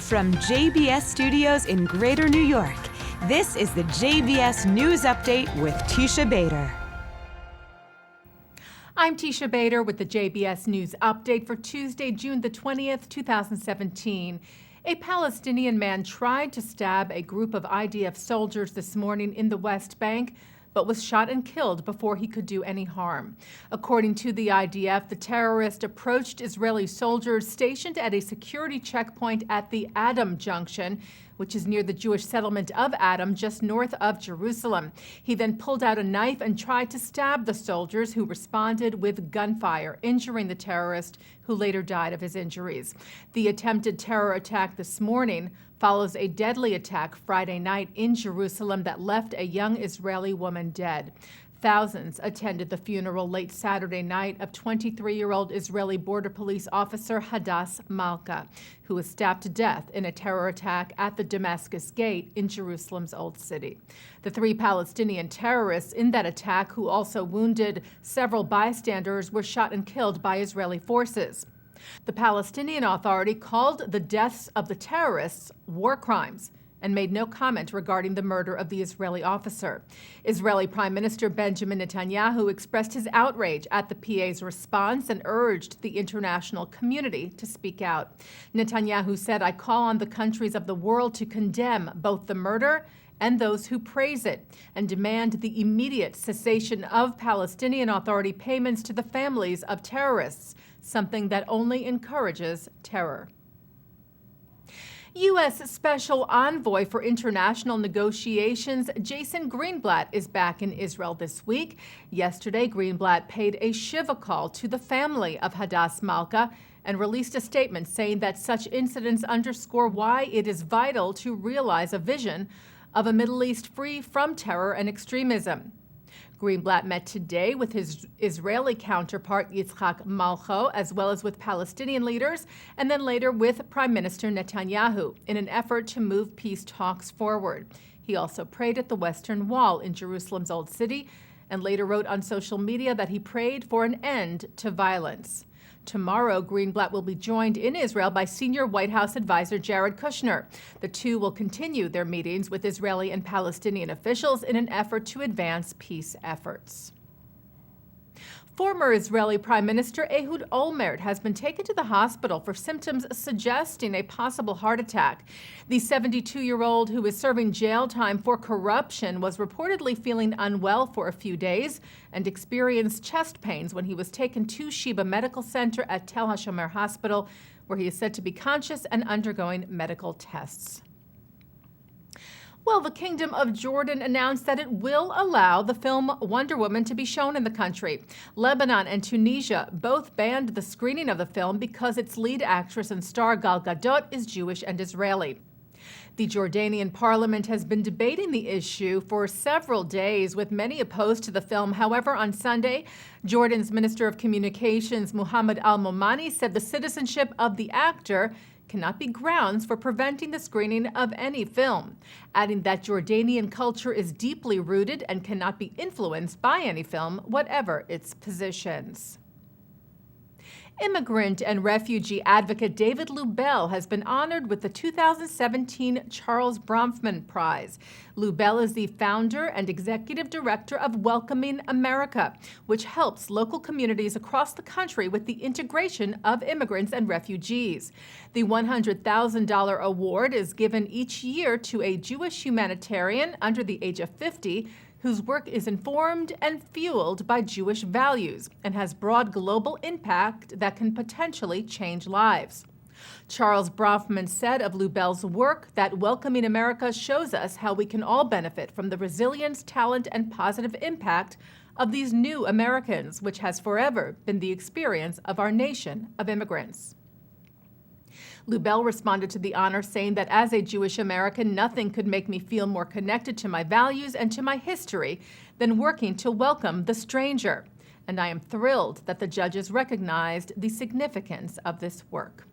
From JBS Studios in Greater New York, this is the JBS News Update with Teisha Bader. I'm Teisha Bader with the JBS News Update for Tuesday, June the 20th, 2017. A Palestinian man tried to stab a group of IDF soldiers this morning in the West Bank, but was shot and killed before he could do any harm. According to the IDF, the terrorist approached Israeli soldiers stationed at a security checkpoint at the Adam Junction, which is near the Jewish settlement of Adam, just north of Jerusalem. He then pulled out a knife and tried to stab the soldiers, who responded with gunfire, injuring the terrorist, who later died of his injuries. The attempted terror attack this morning follows a deadly attack Friday night in Jerusalem that left a young Israeli woman dead. Thousands attended the funeral late Saturday night of 23-year-old Israeli border police officer Hadass Malka, who was stabbed to death in a terror attack at the Damascus Gate in Jerusalem's Old City. The three Palestinian terrorists in that attack, who also wounded several bystanders, were shot and killed by Israeli forces. The Palestinian Authority called the deaths of the terrorists war crimes and made no comment regarding the murder of the Israeli officer. Israeli Prime Minister Benjamin Netanyahu expressed his outrage at the PA's response and urged the international community to speak out. Netanyahu said, "I call on the countries of the world to condemn both the murder and those who praise it, and demand the immediate cessation of Palestinian Authority payments to the families of terrorists, something that only encourages terror." U.S. Special Envoy for International Negotiations Jason Greenblatt is back in Israel this week. Yesterday, Greenblatt paid a shiva call to the family of Hadass Malka and released a statement saying that such incidents underscore why it is vital to realize a vision of a Middle East free from terror and extremism. Greenblatt met today with his Israeli counterpart Yitzhak Malcho, as well as with Palestinian leaders, and then later with Prime Minister Netanyahu, in an effort to move peace talks forward. He also prayed at the Western Wall in Jerusalem's Old City, and later wrote on social media that he prayed for an end to violence. Tomorrow, Greenblatt will be joined in Israel by senior White House advisor Jared Kushner. The two will continue their meetings with Israeli and Palestinian officials in an effort to advance peace efforts. Former Israeli Prime Minister Ehud Olmert has been taken to the hospital for symptoms suggesting a possible heart attack. The 72-year-old, who is serving jail time for corruption, was reportedly feeling unwell for a few days and experienced chest pains when he was taken to Sheba Medical Center at Tel HaShomer Hospital, where he is said to be conscious and undergoing medical tests. Well, the Kingdom of Jordan announced that it will allow the film Wonder Woman to be shown in the country. Lebanon and Tunisia both banned the screening of the film because its lead actress and star Gal Gadot is Jewish and Israeli. The Jordanian parliament has been debating the issue for several days, with many opposed to the film. However, on Sunday, Jordan's Minister of Communications, Muhammad al-Momani, said the citizenship of the actor cannot be grounds for preventing the screening of any film, adding that Jordanian culture is deeply rooted and cannot be influenced by any film, whatever its positions. Immigrant and refugee advocate David Lubell has been honored with the 2017 Charles Bronfman Prize. Lubell is the founder and executive director of Welcoming America, which helps local communities across the country with the integration of immigrants and refugees. The $100,000 award is given each year to a Jewish humanitarian under the age of 50 whose work is informed and fueled by Jewish values and has broad global impact that can potentially change lives. Charles Bronfman said of Lubell's work that Welcoming America shows us how we can all benefit from the resilience, talent, and positive impact of these new Americans, which has forever been the experience of our nation of immigrants. Lubell responded to the honor saying that as a Jewish American, nothing could make me feel more connected to my values and to my history than working to welcome the stranger. And I am thrilled that the judges recognized the significance of this work.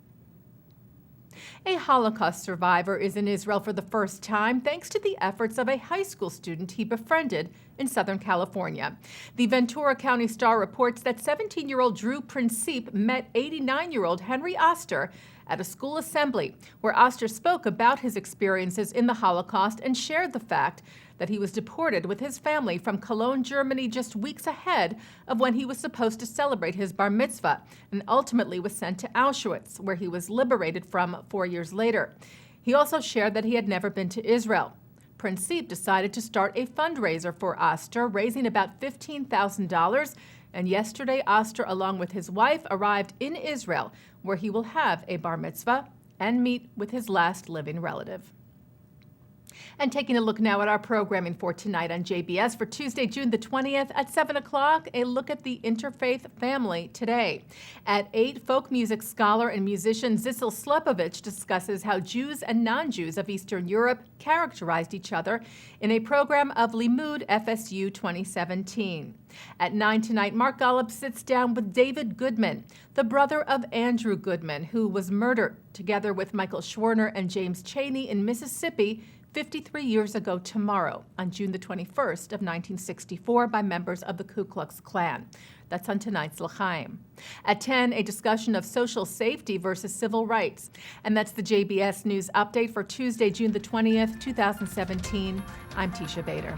A Holocaust survivor is in Israel for the first time thanks to the efforts of a high school student he befriended in Southern California. The Ventura County Star reports that 17-year-old Drew Principe met 89-year-old Henry Oster at a school assembly, where Oster spoke about his experiences in the Holocaust and shared the fact that he was deported with his family from Cologne, Germany, just weeks ahead of when he was supposed to celebrate his bar mitzvah, and ultimately was sent to Auschwitz, where he was liberated from 4 years later. He also shared that he had never been to Israel. Principe decided to start a fundraiser for Oster, raising about $15,000, and yesterday Oster, along with his wife, arrived in Israel, where he will have a bar mitzvah and meet with his last living relative. And taking a look now at our programming for tonight on JBS for Tuesday, June the 20th at 7 o'clock, a look at the interfaith family today. At 8, folk music scholar and musician Zissel Slepovich discusses how Jews and non-Jews of Eastern Europe characterized each other in a program of Limud FSU 2017. At 9 tonight, Mark Golub sits down with David Goodman, the brother of Andrew Goodman, who was murdered together with Michael Schwerner and James Chaney in Mississippi 53 years ago tomorrow, on June the 21st of 1964, by members of the Ku Klux Klan. That's on tonight's L'Chaim. At 10, a discussion of social safety versus civil rights. And that's the JBS News Update for Tuesday, June the 20th, 2017. I'm Teisha Bader.